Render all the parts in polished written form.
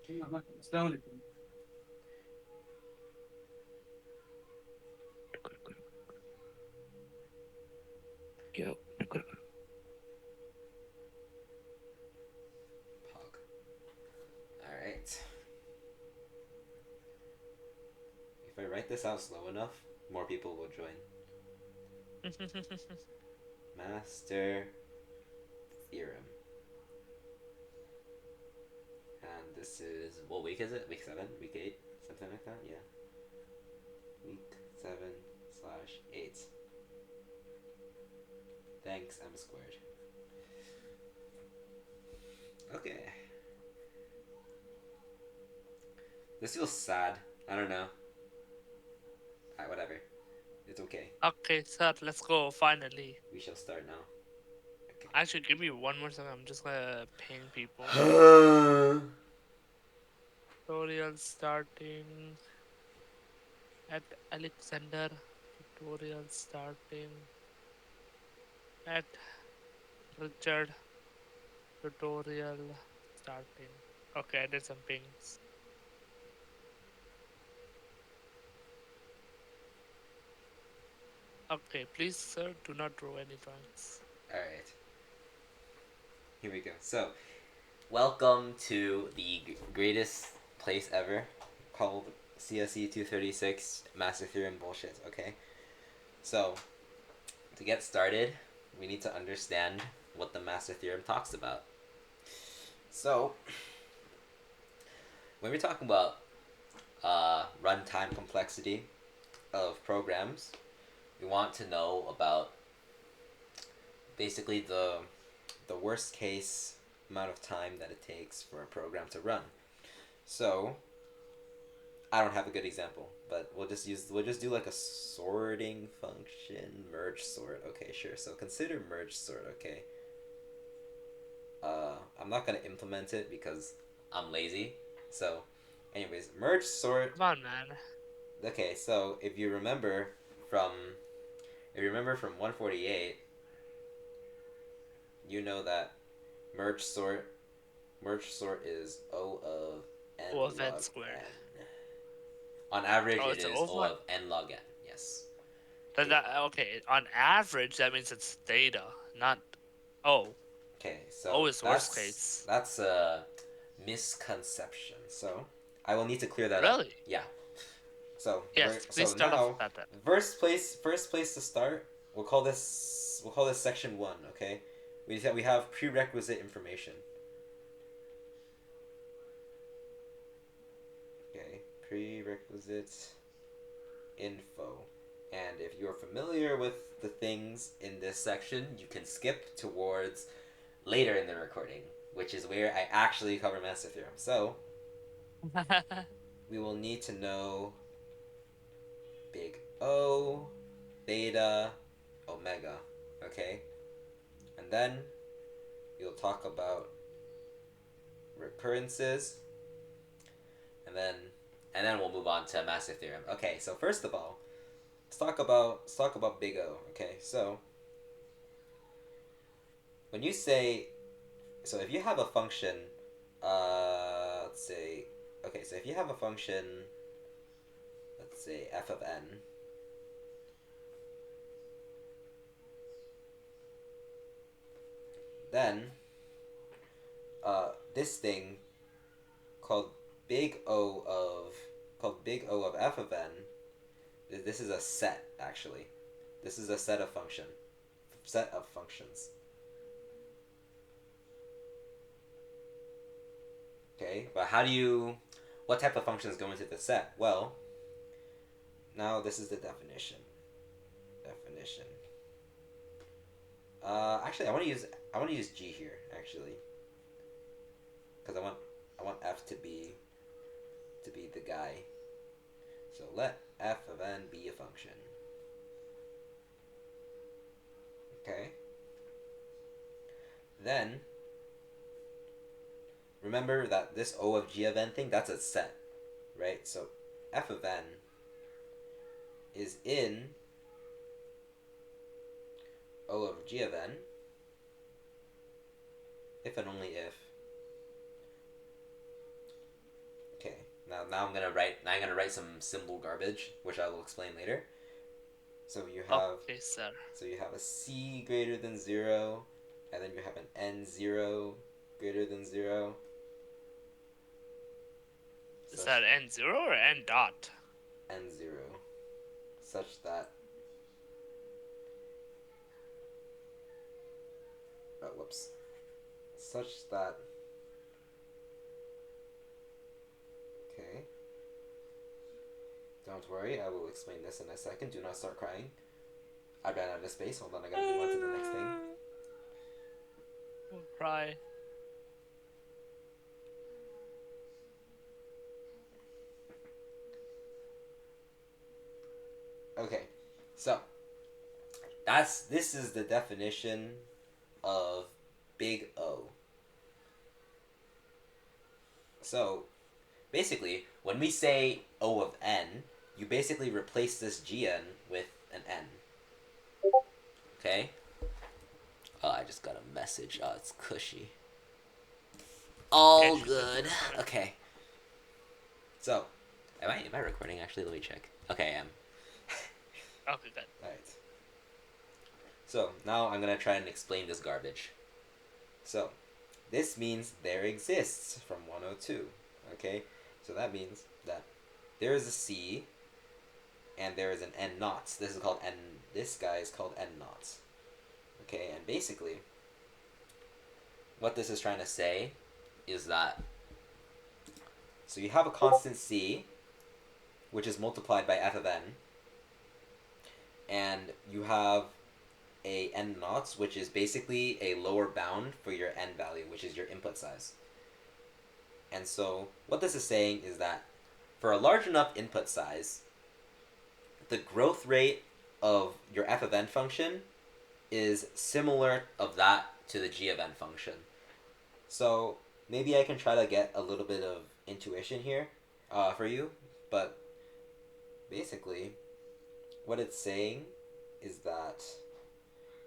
Yo. Pog. Alright. If I write this out slow enough, more people will join. Master Theorem. And this is, what week is it? Week 7? Week 8? Something like that? Yeah. Week 7/8. Thanks, M squared. Okay. This feels sad. I don't know. Alright, whatever. It's okay. Okay, sir, let's go. Finally. We shall start now. Actually, give me one more second. I'm just gonna ping people. Okay. Tutorial starting at Alexander. Tutorial starting at Richard. Tutorial starting. Okay, I did some pings. Okay, please, sir, do not draw any drawings. Alright. Here we go. So, welcome to the greatest place ever called CSC236 Master Theorem bullshit, okay? So, to get started, we need to understand what the Master Theorem talks about. So, when we're talking about runtime complexity of programs, we want to know about basically the worst case amount of time that it takes for a program to run. So, I don't have a good example, but we'll just do like a sorting function, merge sort. Okay, sure. So consider merge sort. Okay. I'm not gonna implement it because I'm lazy. So, anyways, merge sort. Come on, man. Okay, so if you remember from 148, you know that merge sort is O of n O of n log squared. n. On average, Oh, it it's is O over. of n log n. Yes. Okay, on average, that means it's theta, not O. Okay, O so is worst case. that's a misconception. So I will need to clear that up. Really? Yeah. So Yes, please so start off now with that then. first place to start. We'll call this section 1. Okay. We have prerequisite information. Okay. Prerequisite info. And if you're familiar with the things in this section, you can skip towards later in the recording, which is where I actually cover Master Theorem. So, we will need to know big O, beta, omega, okay? And then you'll talk about recurrences, and then we'll move on to Master Theorem. Okay, so first of all, let's talk about big O, okay? So, when you say, so if you have a function, let's say, okay, so if you have a function, let's say f of n, then this thing called big O of f of n, this is a set actually. This is a set of functions. Okay, but what type of functions go into the set? Well, now this is the definition. Actually, I want to use G here actually, because I want f to be the guy. So let f of n be a function. Okay. Then remember that this O of G of n thing, that's a set, right? So f of n is in O of G of n if and only if Now I'm gonna write some symbol garbage, which I will explain later. So you have Okay, sir. a c greater than 0, and then you have an n0 greater than 0. Is Such that n0 or n dot? n0, such that whoops, such that okay. Don't worry, I will explain this in a second. Do not start crying. I ran out of space. Hold on, I gotta move on to the next thing. Cry. Okay, so this is the definition of big O. So basically, when we say O of n, you basically replace this gn with an n. Okay? Oh, I just got a message. Oh, it's cushy. All Can't you just good. record? Okay. So, am I recording actually? Let me check. Okay, I am. Okay, good. Alright. So, now I'm gonna try and explain this garbage. So, this means there exists from 102. Okay? So that means that there is a C and there is an N naught. This is called N. This guy is called N naught. Okay, and basically, what this is trying to say is that so you have a constant C, which is multiplied by f of n, and you have a n naught, which is basically a lower bound for your n value, which is your input size. And so what this is saying is that for a large enough input size, the growth rate of your f of n function is similar of that to the g of n function. So maybe I can try to get a little bit of intuition here for you, but basically what it's saying is that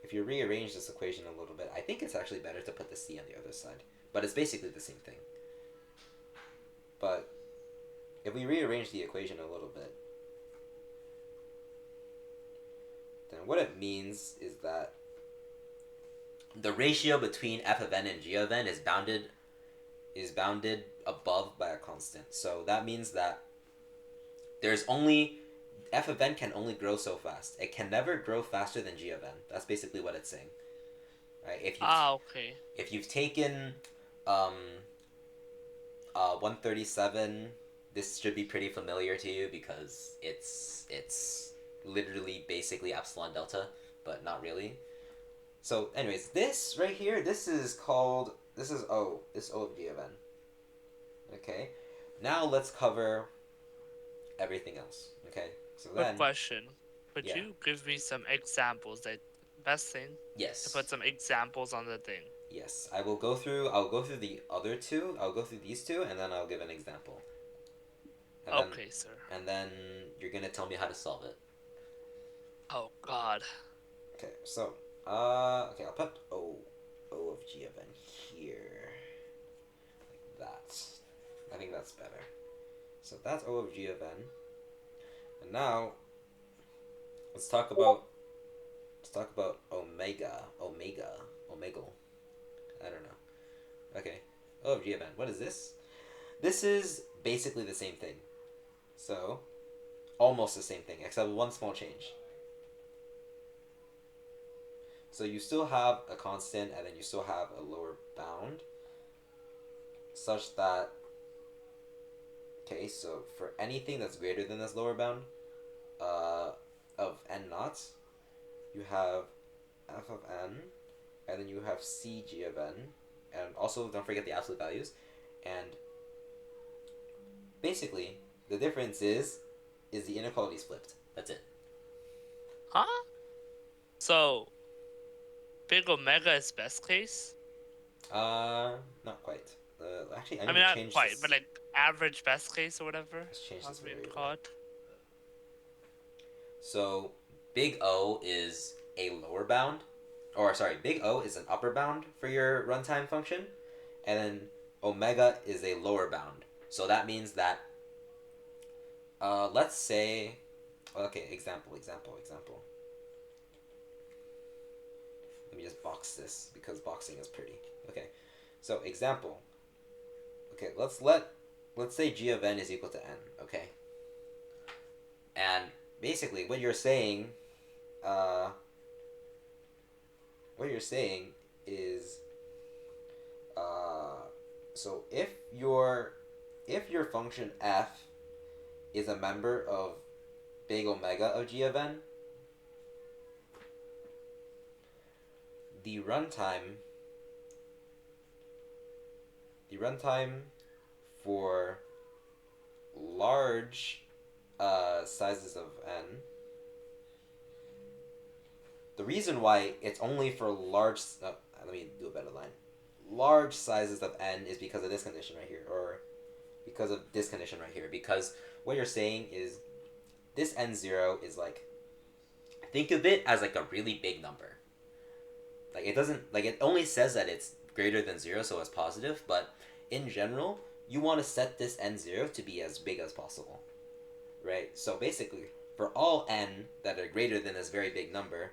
if you rearrange this equation a little bit, I think it's actually better to put the c on the other side, but it's basically the same thing. But if we rearrange the equation a little bit, then what it means is that the ratio between f of n and g of n is bounded above by a constant. So that means that there's only f of n can only grow so fast. It can never grow faster than g of n. That's basically what it's saying. Right? Okay. If you've taken 137, this should be pretty familiar to you because it's literally basically epsilon delta, but not really. So anyways, this right here, this is O of g of n. Okay, now let's cover everything else. Okay, so Quick then question. Could yeah, you give me some examples? That best thing to put yes, some examples on the thing. yes, I'll go through the other two. I'll go through these two, and then I'll give an example, and then Okay, sir. and then you're gonna tell me how to solve it. Oh God. Okay, so okay, I'll put O of g of n here, like that. I think that's better. So that's O of g of n, and now let's talk about omega. I don't know. Okay, O of g of n. What is this? This is basically the same thing. So almost the same thing, except one small change. So you still have a constant, and then you still have a lower bound, such that okay. So for anything that's greater than this lower bound, of n naught, you have f of n, and then you have cg of n, and also don't forget the absolute values, and basically the difference is the inequality is flipped. That's it. Huh? So big omega is best case? Not quite. Actually, I I need mean, to not change quite, this. but like average best case or whatever. Let's change this How's it variable. called? So big O is a lower bound, or sorry, big O is an upper bound for your runtime function, and then omega is a lower bound. So that means that Let's say, okay, example. Let me just box this because boxing is pretty. Okay, so example. Okay, let's say g of n is equal to n. Okay, and basically uh, what you're saying is, uh, so if your function f is a member of big omega of g of n, the runtime the runtime for large sizes of n. The reason why it's only for large. Let me do a better line. Large sizes of n is because of this condition right here, or because of this condition right here. Because what you're saying is this n0 is like, think of it as like a really big number. Like it doesn't, like, it only says that it's greater than 0, so it's positive, but in general you want to set this n0 to be as big as possible, right? So basically for all n that are greater than this very big number,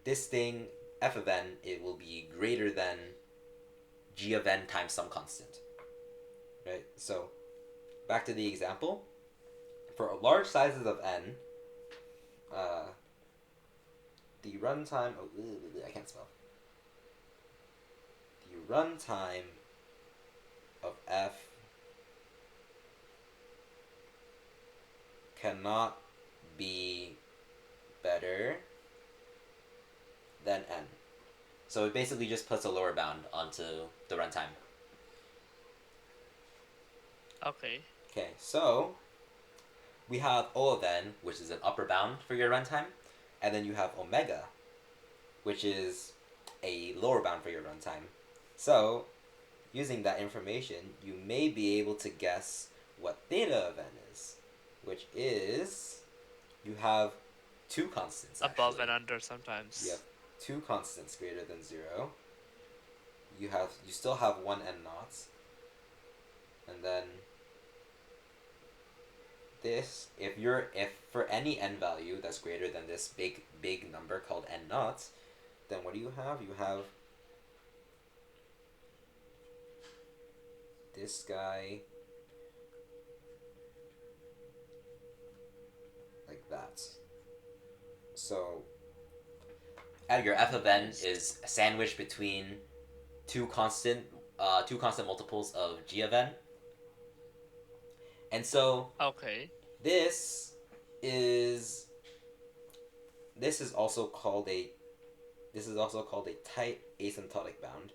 this thing f of n, it will be greater than g of n times some constant, right? So back to the example, for large sizes of n, uh, the runtime, I can't spell, the runtime of f cannot be better than n. So it basically just puts a lower bound onto the runtime. Okay. Okay, so we have O of n, which is an upper bound for your runtime, and then you have omega, which is a lower bound for your runtime. So using that information, you may be able to guess what theta of n is, which is, you have two constants Above actually. and under sometimes. You have two constants greater than 0. You still have one n naught, and then this, if for any n value that's greater than this big number called n naught, then what do you have? You have this guy like that. So your f of n is sandwiched between two constant multiples of g of n. And so Okay. this is this is also called a tight asymptotic bound,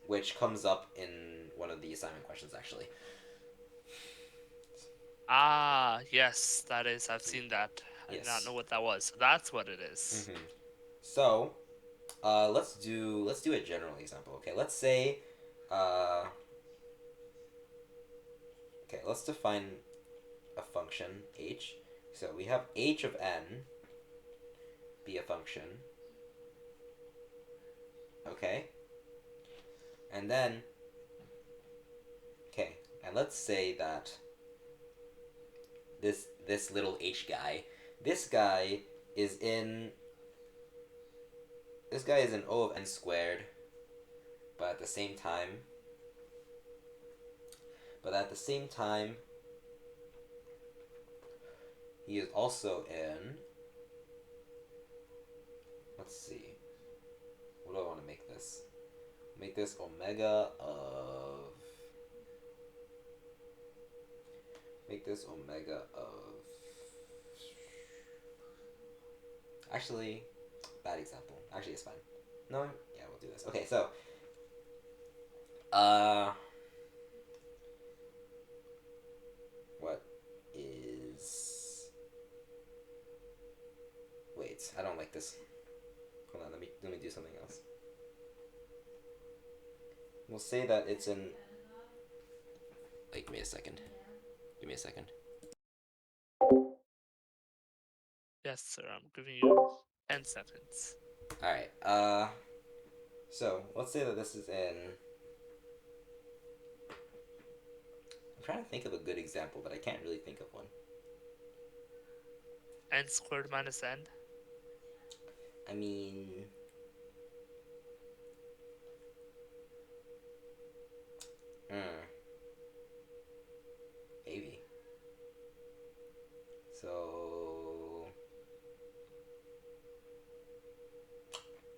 which comes up in one of the assignment questions actually. Ah, yes, that is. I've seen that. I did not Yes. know what that was. So that's what it is. Mm-hmm. So let's do a general example. Okay, let's say uh, okay, let's define a function h. So we have h of n be a function. Okay. And then, okay, and let's say that this little h guy, this guy is in O of n squared, but at the same time, he is also in, let's see, what do I want to make this? Make this omega of, actually, bad example. Actually, it's fine. No, yeah, we'll do this. Okay, so, what is, wait, I don't like this. Hold on, let me do something else. We'll say that it's in, wait, give me a second. Yes, sir. I'm giving you 10 seconds. Alright, so let's say that this is in I'm trying to think of a good example, but I can't really think of one. N squared minus n. I mean, maybe. So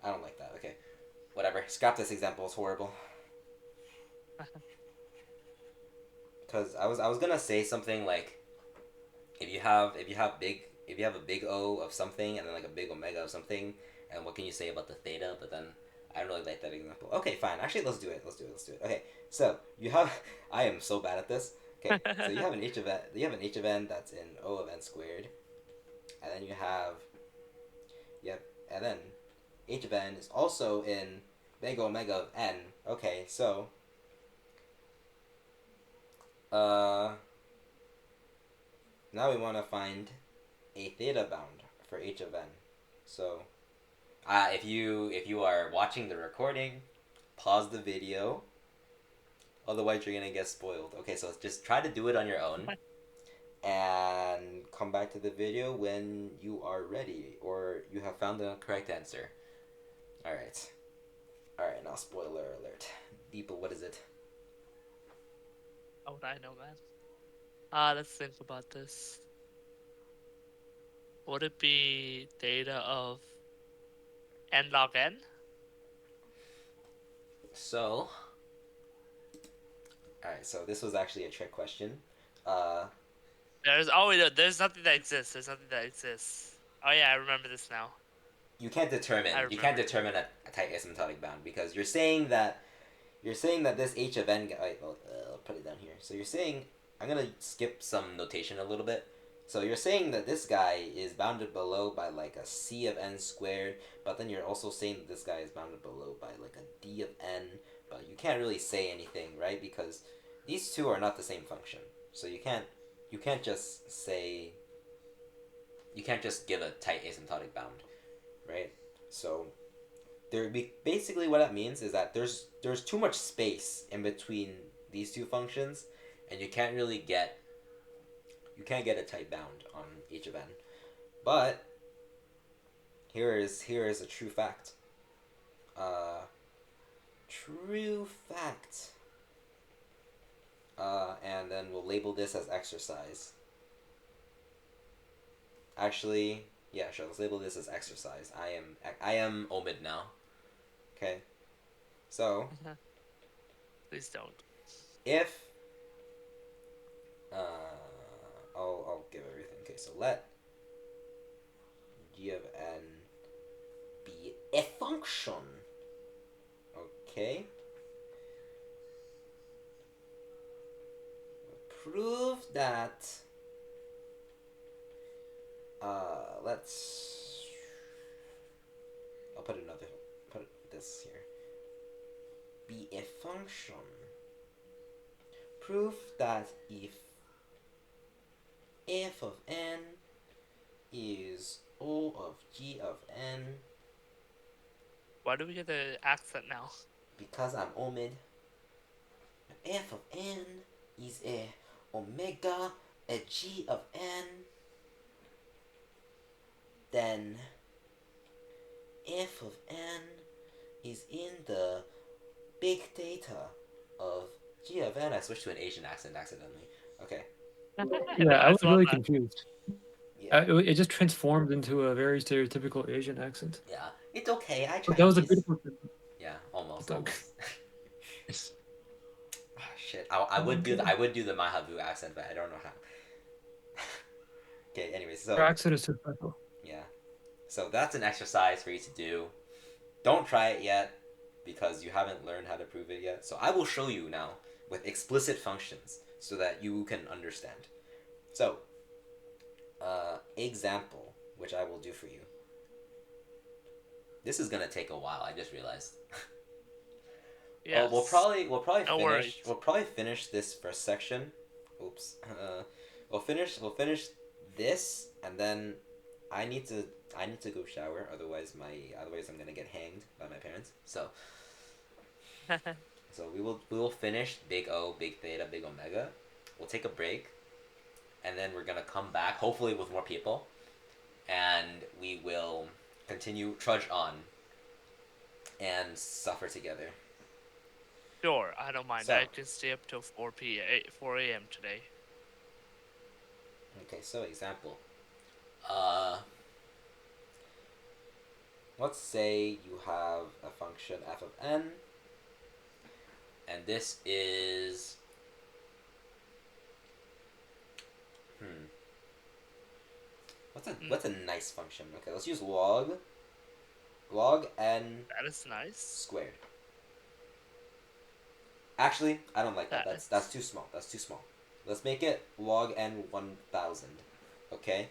I don't like that. Okay, whatever. Scrap this example. It's horrible. Because I was gonna say something like if you have a big O of something and then like a big omega of something, and what can you say about the theta? But then I don't really like that example. Okay, fine. Actually, let's do it. Let's do it. Okay, so you have I am so bad at this. Okay, so you have an h of n. You have an h of n that's in O of n squared, and then you have and then h of n is also in big omega of n. Okay, so uh now we want to find a theta bound for h of n. So if you are watching the recording, pause the video. Otherwise, you're gonna get spoiled. Okay, so just try to do it on your own, and come back to the video when you are ready or you have found the correct answer. All right. All right. Now, spoiler alert. Deepa, what is it? How would I know, man? Let's think about this. Would it be theta of n log n? So, all right. So this was actually a trick question. Uh, There's nothing that exists. There's nothing that exists. Oh yeah, I remember this now. you can't I determine remember. a tight asymptotic bound because you're saying that this h of n. Wait, well, I'll put it down here. So you're saying I'm gonna skip some notation a little bit. So you're saying that this guy is bounded below by like a c of n squared, but then you're also saying that this guy is bounded below by like a d of n, but you can't really say anything, right? Because these two are not the same function. So you can't just say you can't just give a tight asymptotic bound, right? So basically what that means is that there's too much space in between these two functions, and you can't get a tight bound on h of n. But here is a true fact. Uh, true fact. And then we'll label this as exercise. Actually, yeah, sure. Let's label this as exercise. I am omid now. Okay. So Please don't. if I'll give everything. Okay, so let g of n be a function. Okay. Prove that. Let's. I'll put this here. Be a function. Prove that if f of n is O of g of n, Why do we get the accent now? because I'm omid, f of n is a omega a g of n, then f of n is in the big theta of g of n. I switched to an Asian accent accidentally. Okay. Yeah, I I was saw really that. confused. Yeah. It just transformed into a very stereotypical Asian accent. Yeah. It's okay. I But that was a Chinese. beautiful. Yeah. Almost. Dog. Almost. Ah, shit. I would do the Mahavu accent, but I don't know how. Okay. Anyway, Your so accent is so special. yeah. So that's an exercise for you to do. Don't try it yet because you haven't learned how to prove it yet. So I will show you now with explicit functions so that you can understand. So, example, which I will do for you. This is gonna take a while. I just realized. Yes. We'll No worries. probably finish this first section. Oops. We'll finish this, and then I need to go shower. Otherwise I'm gonna get hanged by my parents. So we will finish big O, big theta, big omega, we'll take a break, and then we're gonna come back, hopefully with more people, and we will continue trudge on and suffer together. Sure, I don't mind. So, I can stay up till 4 a.m. today. okay, so example. Uh, let's say you have a function f of n, and this is what's a nice function? Okay, let's use log n That is nice. squared. Actually, I don't like that. That's That's too small. That's too small. Let's make it log n 1000. Okay?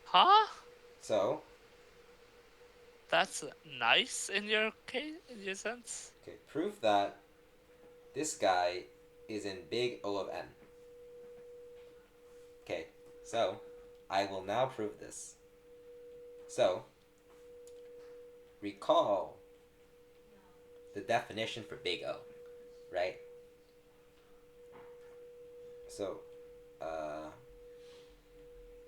Huh? So, That's nice in your case, in your sense. okay, prove that this guy is in big O of n. Okay, so I will now prove this. So, recall the definition for big O, right? So,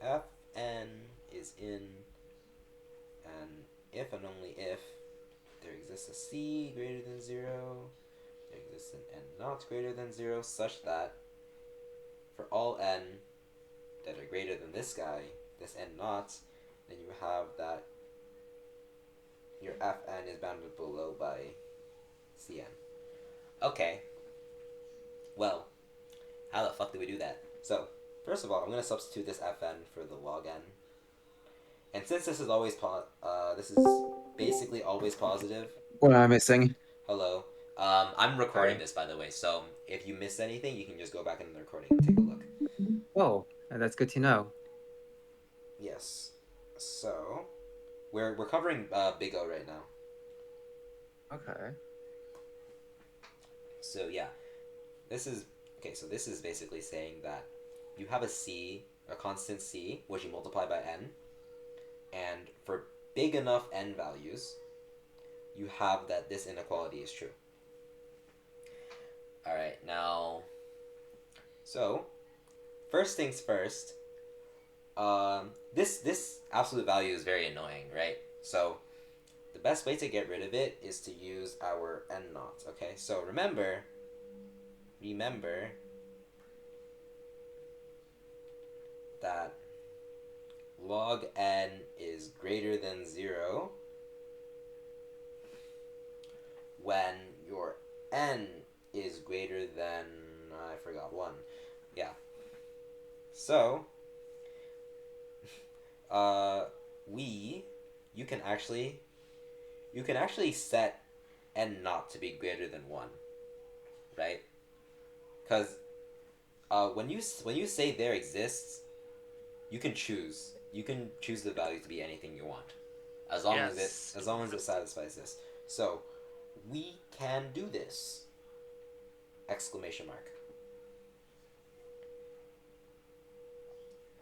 Fn is in an if and only if there exists a c greater than 0, there exists an n not greater than 0, such that for all n that are greater than this guy, this n naught, then you have that your Fn is bounded below by Cn. Okay. Well, how the fuck do we do that? So, first of all, I'm going to substitute this Fn for the log n. And since this is always this is basically always positive. What am I missing? Hello. I'm recording Sorry. this, by the way, so if you miss anything, you can just go back into the recording and take a look. Oh, that's good to know. Yes. So, we're covering Big O right now. Okay. So yeah, this is okay. So this is basically saying that you have a constant c, which you multiply by n, and for big enough n values, you have that this inequality is true. All right, now. So, first things first. This absolute value is very annoying, right? So, the best way to get rid of it is to use our n naught. Okay, so remember that log n is greater than 0 when your n is greater than, I forgot, 1. Yeah. So, you can actually set n naught to be greater than 1, right? Because when you say there exists, you can choose the value to be anything you want, as long as it satisfies this. So we can do this! Exclamation mark.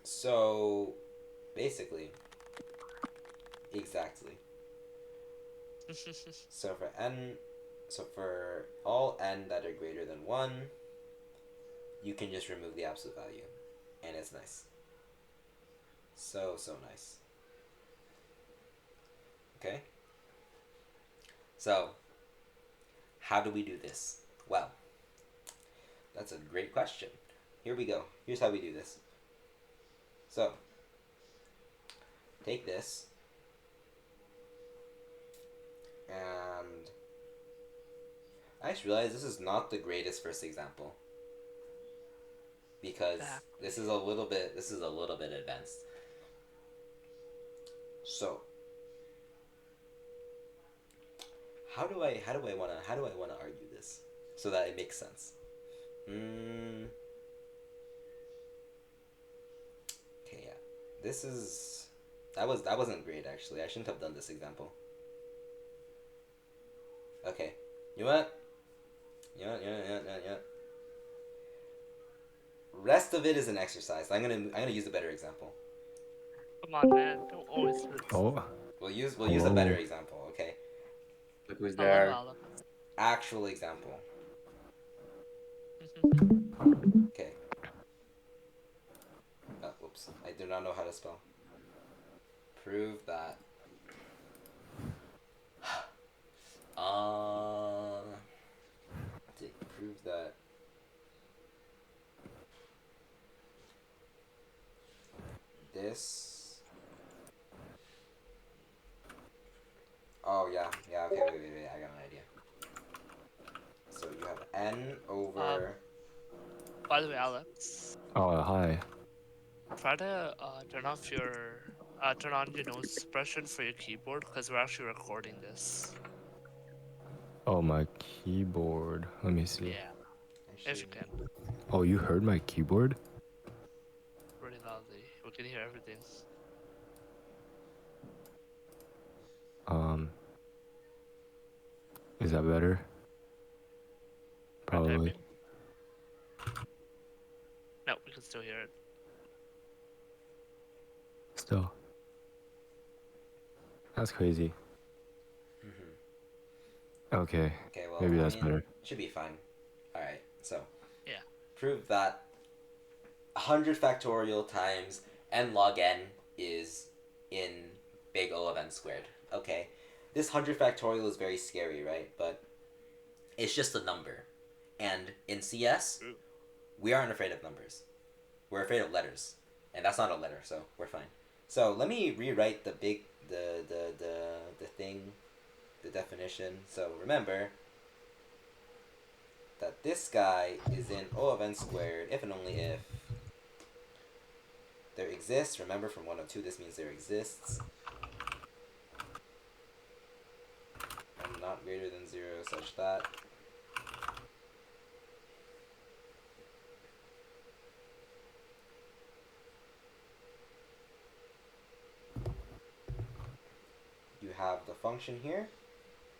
So basically, exactly. So for all n that are greater than 1, you can just remove the absolute value, and it's nice. So nice. Okay? So, how do we do this? Well, that's a great question. Here we go. Here's how we do this. So, take this, and I just realized this is not the greatest first example, because this is a little bit advanced. So, how do I want to argue this so that it makes sense? Okay, yeah. That wasn't great, actually. I shouldn't have done this example. Okay. You know what? Rest of it is an exercise. I'm gonna use a better example. Come on, man. Don't always do this. Oh. We'll use a better example, okay? Look who's Hello, there. hello. Actual example. Okay. Whoops. I do not know how to spell. Prove that. Prove that this. Oh yeah, yeah. Okay, wait. I got an idea. So you have n over. By the way, Alex, Oh, hi. try to turn on your noise suppression for your keyboard because we're actually recording this. Oh, my keyboard. Let me see. Yeah, if you can, Oh, you heard my keyboard? really loudly. We can hear everything. Is that better? Try Probably. typing. No, we can still hear it. Still. That's crazy. Okay. Okay, well, Maybe I that's mean, better. it should be fine. Alright, so. Yeah. Prove that 100 factorial times n log n is in big O of n squared. Okay. This 100 factorial is very scary, right? But it's just a number. And in CS, Ooh. we aren't afraid of numbers. We're afraid of letters. And that's not a letter, so we're fine. So let me rewrite the thing, the definition. So remember that this guy is in O of n squared if and only if there exists, remember from 102 this means there exists, and not greater than 0 such that you have the function here,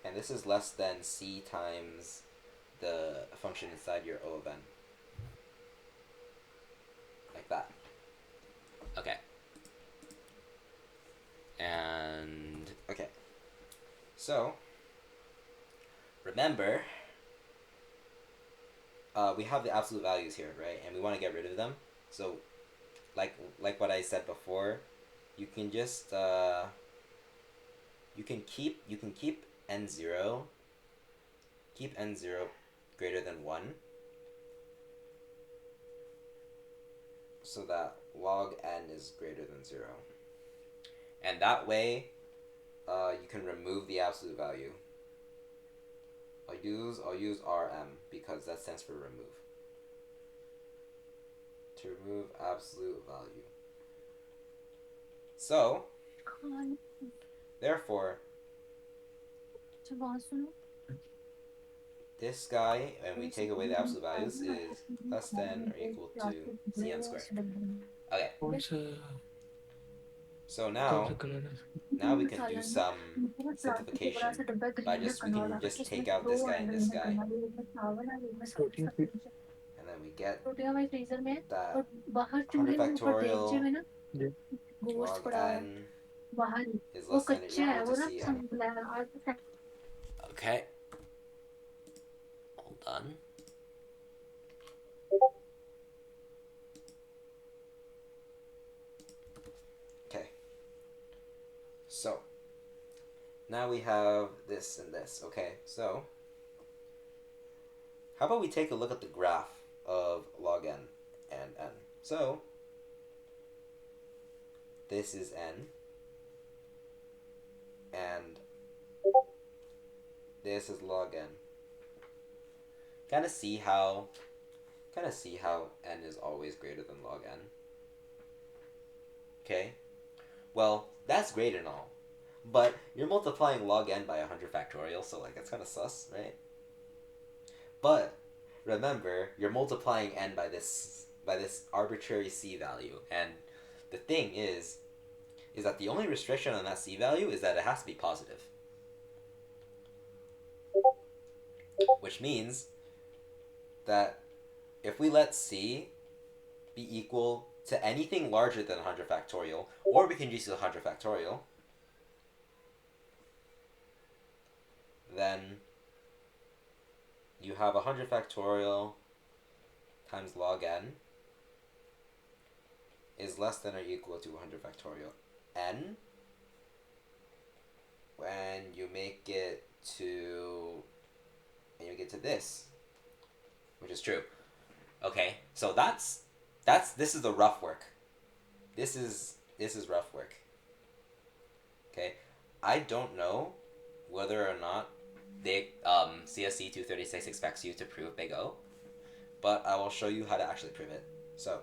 and this is less than c times the function inside your O of n. Like that. Okay. And, okay. So, remember, we have the absolute values here, right? And we want to get rid of them. So, like what I said before, you can just, you can keep n0, keep n0 greater than 1, so that log n is greater than 0. And that way, you can remove the absolute value. I'll use rm because that stands for remove. To remove absolute value. So, therefore, this guy, when we take away the absolute values, is less than or equal to cn squared. Okay. So now we can do some simplification by we can just take out this guy and this guy, and then we get that 100 factorial log n is less than or equal to cn. Okay, all done. Okay, so now we have this and this. Okay, so how about we take a look at the graph of log n and n. So this is n, and this is log n. Kind of see how n is always greater than log n. Okay, well, that's great and all, but you're multiplying log n by 100 factorial, so like that's kind of sus, right? But remember, you're multiplying n by this arbitrary c value, and the thing is that the only restriction on that c value is that it has to be positive. Which means that if we let c be equal to anything larger than 100 factorial, or we can just use 100 factorial, then you have 100 factorial times log n is less than or equal to 100 factorial n when you make it to this, which is true. Okay, so that's this is the rough work. This is rough work. Okay, I don't know whether or not they CSC236 expects you to prove big O, but I will show you how to actually prove it. So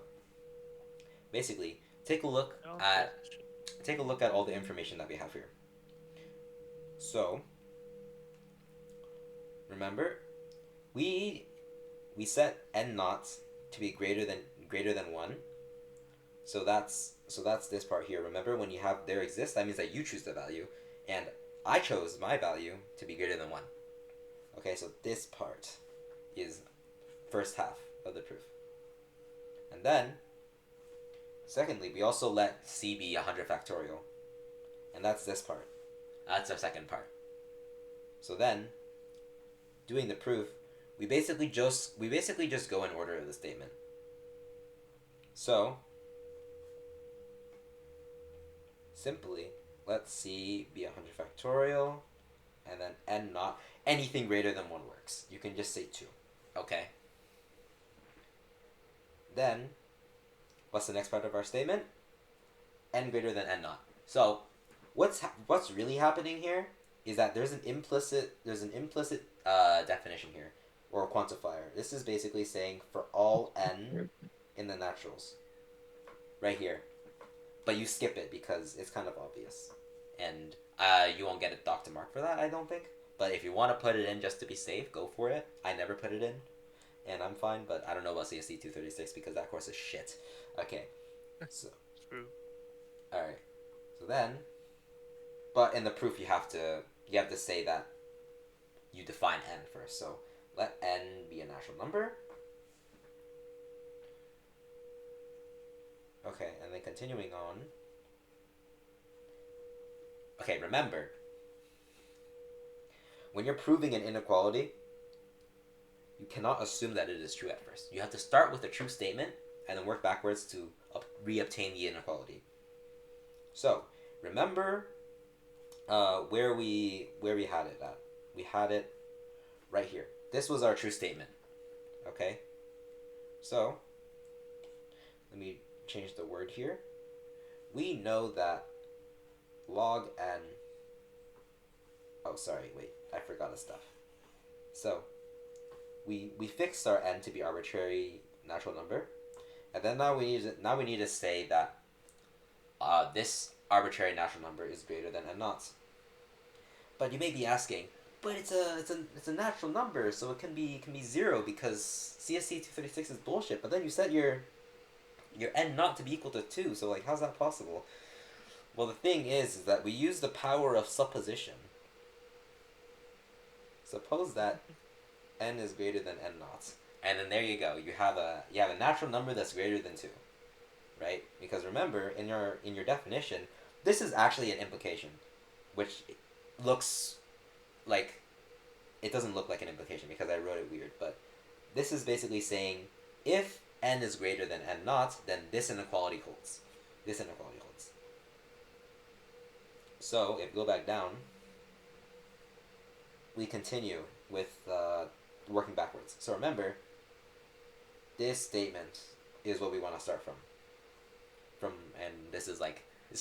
basically, take a look at all the information that we have here. So remember, we set n naught to be greater than 1. So that's this part here. Remember, when you have there exists, that means that you choose the value, and I chose my value to be greater than 1. Okay, so this part is first half of the proof. And then secondly, we also let c be 100 factorial, and that's this part. That's our second part. So then, doing the proof, we basically just go in order of the statement. So simply let c be 100 factorial, and then n naught. Anything greater than 1 works. You can just say 2. Okay? Then, what's the next part of our statement? N greater than n naught. So, what's really happening here is that there's an implicit definition here, or a quantifier. This is basically saying for all n in the naturals, right here. But you skip it because it's kind of obvious, and you won't get a doctor mark for that, I don't think. But if you want to put it in just to be safe, go for it. I never put it in, and I'm fine. But I don't know about CSC236 because that course is shit. Okay, so True. all right. So then, but in the proof you have to say that you define n first. So let n be a natural number. Okay, and then continuing on. Okay, remember, when you're proving an inequality, you cannot assume that it is true at first. You have to start with a true statement and then work backwards to re-obtain the inequality. So remember where we had it at. We had it right here. This was our true statement. Okay? So let me change the word here. We know that log n... Oh, sorry, wait. I forgot a stuff. So we fixed our n to be arbitrary natural number, and then now we need to say that this arbitrary natural number is greater than n naught. But you may be asking, but it's a natural number, so it can be 0 because CSC236 is bullshit. But then you set your n naught to be equal to 2, so like how's that possible? Well, the thing is that we use the power of supposition. Suppose that n is greater than n naught, and then there you go. You have a natural number that's greater than 2, right? Because remember, in your definition, this is actually an implication, which looks like it doesn't look like an implication because I wrote it weird. But this is basically saying if n is greater than n naught, then this inequality holds. This inequality holds. So if we go back down, we continue with working backwards. So remember, this statement is what we want to start from. And this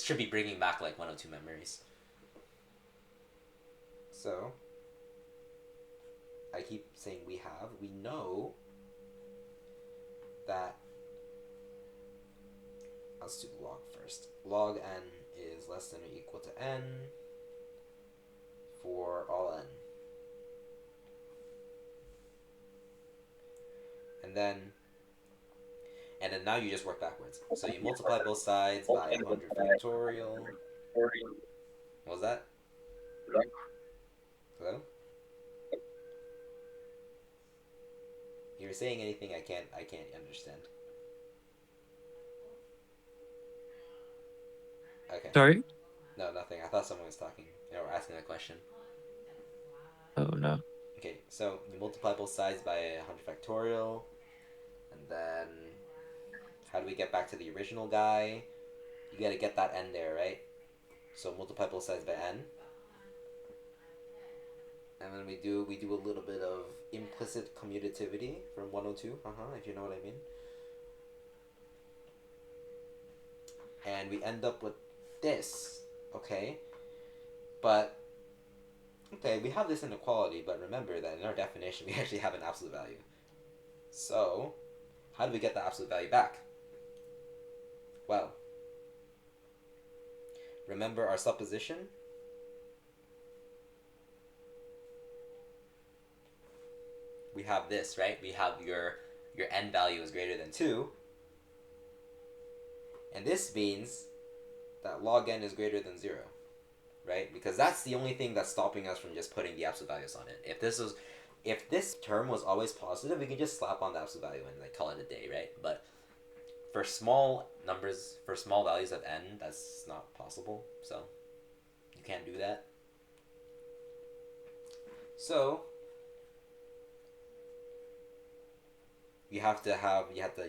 should be bringing back like 102 memories. So I keep saying we know that, let's do log first. Log n is less than or equal to n for all n. And then now you just work backwards. So you multiply both sides by 100 factorial. What was that? Hello? You're saying anything I can't understand. Okay. Sorry? No, nothing. I thought someone was talking or asking a question. Oh, no. Okay, so you multiply both sides by 100 factorial, and then how do we get back to the original guy? You gotta get that n there, right? So multiply both sides by n. And then we do a little bit of implicit commutativity from 102, if you know what I mean. And we end up with this, okay? But, okay, we have this inequality, but remember that in our definition we actually have an absolute value. So, how do we get the absolute value back? Well, remember our supposition? We have this, right? We have your n value is greater than 2. And this means that log n is greater than 0, right? Because that's the only thing that's stopping us from just putting the absolute values on it. If this term was always positive, we could just slap on the absolute value and like call it a day, right? But for small numbers, for small values of n, that's not possible. So you can't do that. So you have to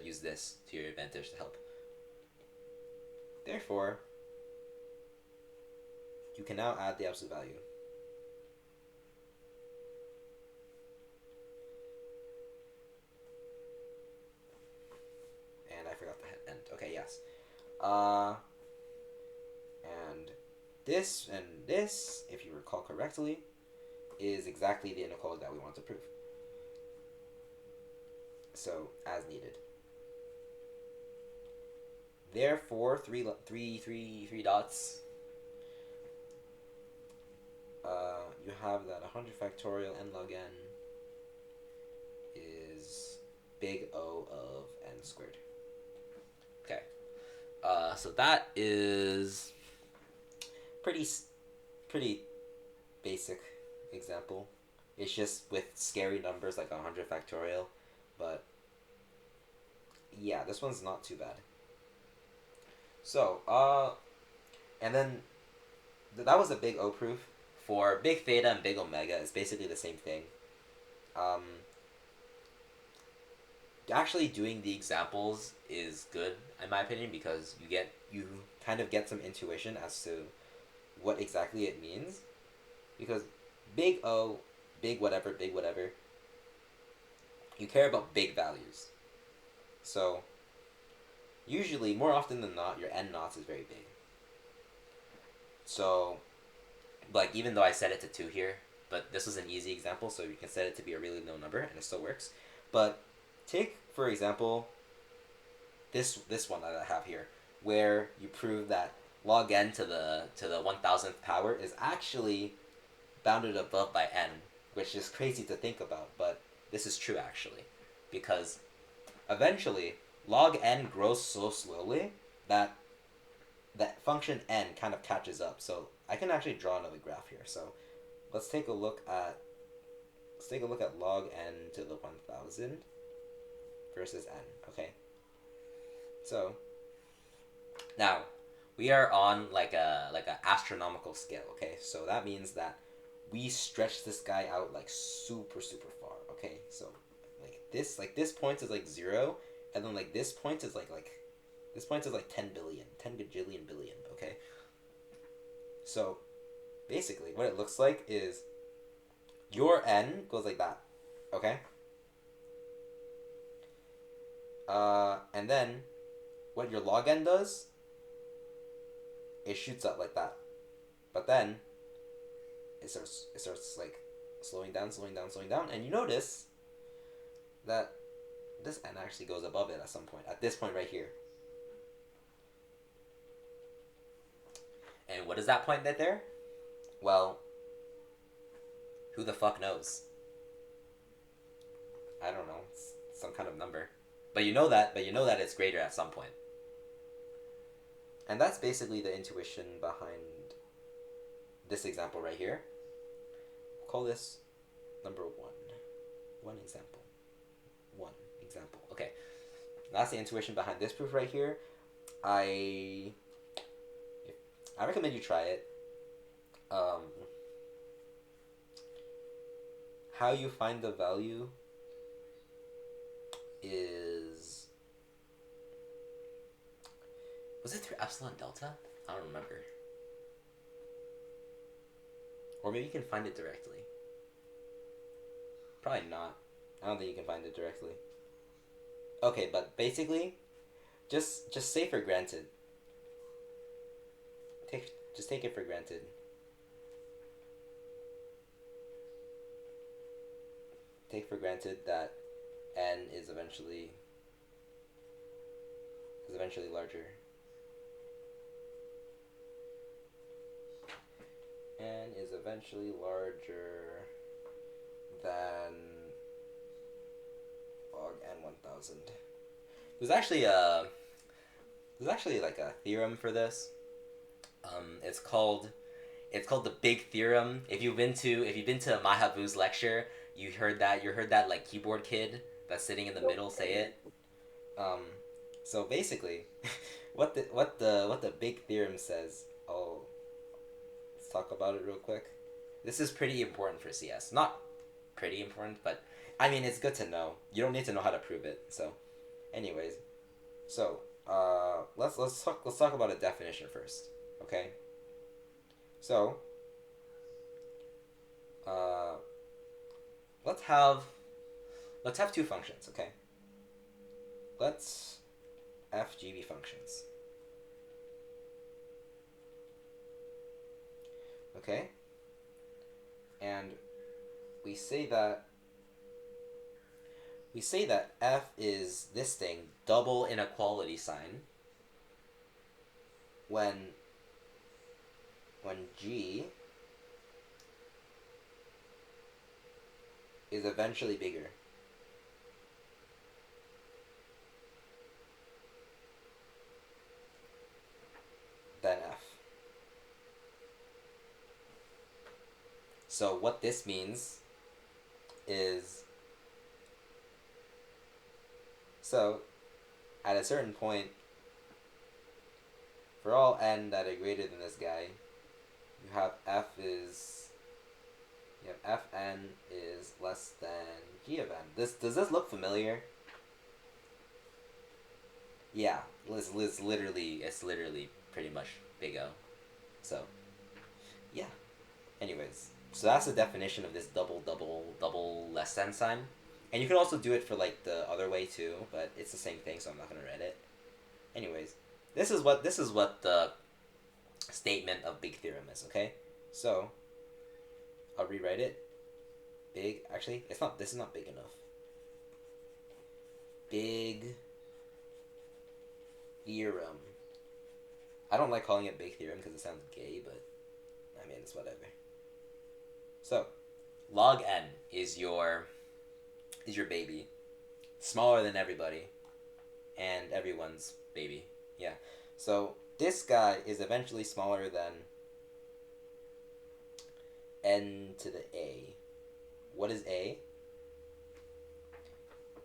use this to your advantage to help. Therefore, you can now add the absolute value. And I forgot the end. Okay, yes. And this, if you recall correctly, is exactly the inequality that we want to prove. So, as needed. Therefore, three dots. You have that 100 factorial n log n is big O of n squared. Okay. So that is pretty basic example. It's just with scary numbers like 100 factorial, but yeah, this one's not too bad. So, and then that was a big O proof. For big theta and big omega, it's basically the same thing. Actually doing the examples is good, in my opinion, because you kind of get some intuition as to what exactly it means. Because big O, big whatever, you care about big values. So, usually, more often than not, your n naughts is very big. So, like, even though I set it to 2 here, but this was an easy example, so you can set it to be a really low number, and it still works. But take, for example, this one that I have here, where you prove that log n to the 1000th power is actually bounded above by n, which is crazy to think about, but this is true actually, because eventually log n grows so slowly that function n kind of catches up. So I can actually draw another graph here. So let's take a look at log n to the 1000 versus n. Okay. So now we are on like a astronomical scale. Okay, so that means that we stretch this guy out like super far. Okay, so like this point is like 0, and then like this point is like this point is like 10 billion, 10 gajillion billion. Okay, so basically what it looks like is your n goes like that. Okay, and then what your log n does, it shoots up like that, but then it starts like slowing down, and you notice that this n actually goes above it at some point, at this point right here. And what is that point right there? Well, who the fuck knows? I don't know. It's some kind of number. But you know that it's greater at some point. And that's basically the intuition behind this example right here. We'll call this number 1. One example. Okay. That's the intuition behind this proof right here. I recommend you try it. How you find the value is Was it through epsilon delta? I don't remember. Or maybe you can find it directly. Probably not. I don't think you can find it directly. Okay, but basically, just say for granted. Just take it for granted. Take for granted that n is eventually larger. N is eventually larger than log n 1000. There's actually like a theorem for this. It's called the big theorem. If you've been to Mahavu's lecture, you heard that like keyboard kid that's sitting in the middle say it. So basically, what the big theorem says. Let's talk about it real quick. This is pretty important for CS. Not pretty important, but I mean it's good to know. You don't need to know how to prove it. So, anyways, let's talk about a definition first. Okay. So, let's have two functions. Okay. Let's FGB functions. Okay. And we say that f is this thing, double inequality sign, when g is eventually bigger than f. So what this means is, so at a certain point, for all n that are greater than this guy, you have fn is less than g of n. Does this look familiar? Yeah, it's literally pretty much big O. So, yeah. Anyways, so that's the definition of this double less than sign. And you can also do it for like the other way too, but it's the same thing, so I'm not gonna read it. Anyways, this is what the statement of big theorem is. Okay, so I'll rewrite it. Big, actually, it's not. This is not big enough. Big theorem. I don't like calling it big theorem because it sounds gay, but I mean it's whatever. So, log n is your baby, smaller than everybody, and everyone's baby. Yeah. So this guy is eventually smaller than n to the a. What is a?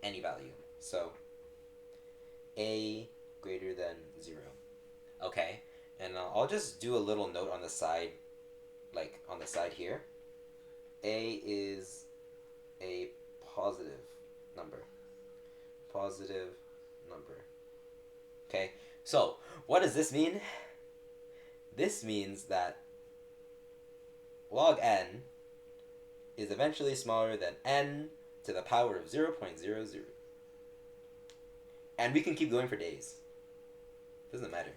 Any value. So a greater than 0. Okay. And I'll just do a little note on the side, like on the side here. A is a positive number. Positive number. Okay, so what does this mean? This means that log n is eventually smaller than n to the power of 0.00. And we can keep going for days. Doesn't matter.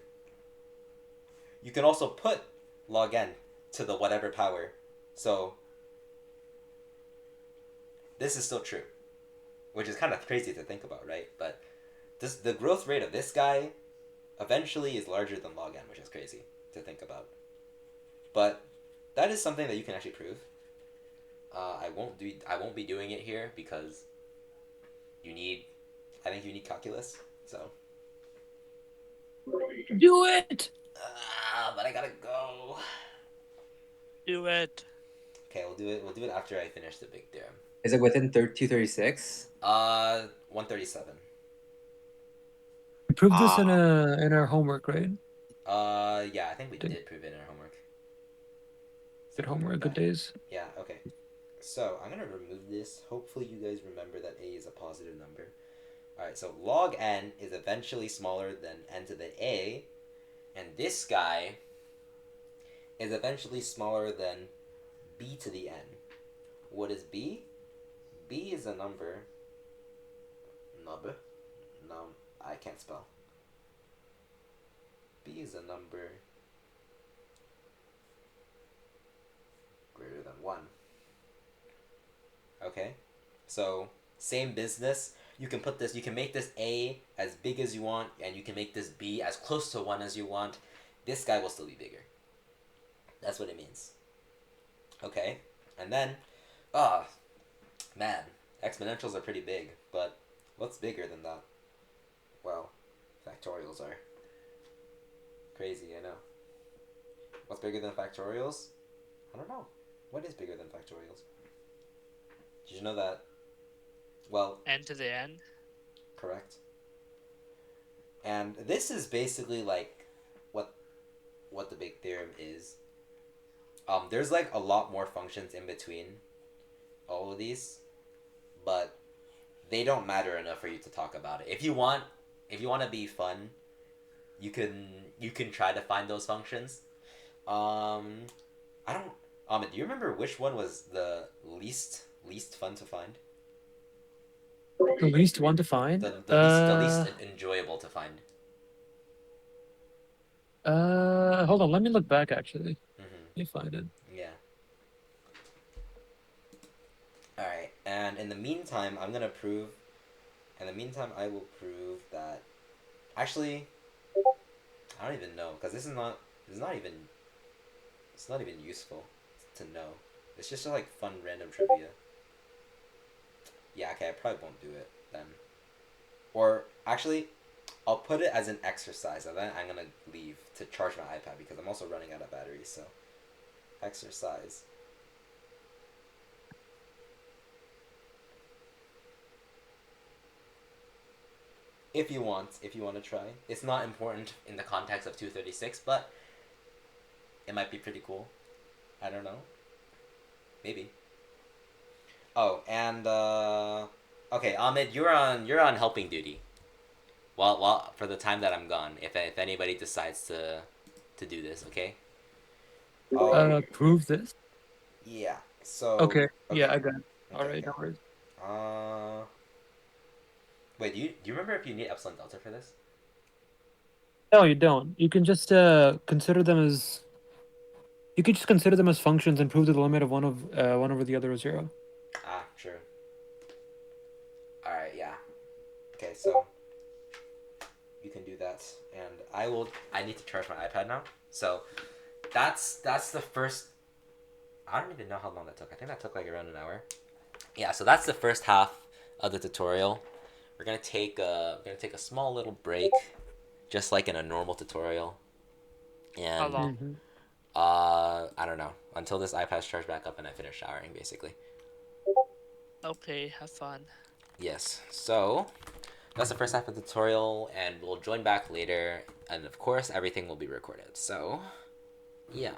You can also put log n to the whatever power. So this is still true, which is kind of crazy to think about, right? But the growth rate of this guy eventually is larger than log n, which is crazy to think about. But that is something that you can actually prove. I won't be doing it here because I think you need calculus. So Do it. But I gotta go. Do it. Okay, we'll do it after I finish the big theorem. Is it within 236? 137. We proved this in our homework, right? Yeah, I think we did prove it in our homework. Good homework, good days. Yeah, okay. So, I'm going to remove this. Hopefully you guys remember that a is a positive number. Alright, so log n is eventually smaller than n to the a And this guy is eventually smaller than b to the n. What is b? B is a number. Number? I can't spell. B is a number greater than 1. Okay? So, same business. You can make this A as big as you want, and you can make this B as close to 1 as you want. This guy will still be bigger. That's what it means. Okay? And then, man, exponentials are pretty big, but what's bigger than that? Well, factorials are. Crazy, I know. What's bigger than factorials? I don't know. What is bigger than factorials? Did you know that? Well, N to the N. correct. And this is basically like what the big theorem is. There's like a lot more functions in between all of these, but they don't matter enough for you to talk about it. If you want to be fun, you can try to find those functions. I don't. Do you remember which one was the least fun to find? The least one to find? The least enjoyable to find. Hold on, let me look back actually. Mm-hmm. Let me find it. Yeah. Alright, and in the meantime, I will prove that. Actually, I don't even know, because it's not even useful to know. It's just like fun random trivia. Yeah, okay, I probably won't do it then. Or actually, I'll put it as an exercise, and then I'm gonna leave to charge my iPad because I'm also running out of battery. So, exercise. If you want to try, it's not important in the context of 236, but it might be pretty cool. I don't know. Maybe. Oh, and okay, Ahmed, you're on helping duty. While for the time that I'm gone, if anybody decides to do this, okay? Prove this. Yeah. So. Okay. Yeah, I got it. Okay, Alright, no okay. worries. Wait. Do you remember if you need epsilon delta for this? No, you don't. You can just consider them as. You can just consider them as functions and prove that the limit of one over the other is 0. Ah, sure. All right. Yeah. Okay. So. You can do that, and I need to charge my iPad now. So, that's the first. I don't even know how long that took. I think that took like around an hour. Yeah. So that's the first half of the tutorial. We're gonna take a small little break, just like in a normal tutorial. And How long? I don't know, until this iPad's charged back up and I finish showering, basically. Okay, have fun. Yes. So that's the first half of the tutorial, and we'll join back later, and of course everything will be recorded. So yeah.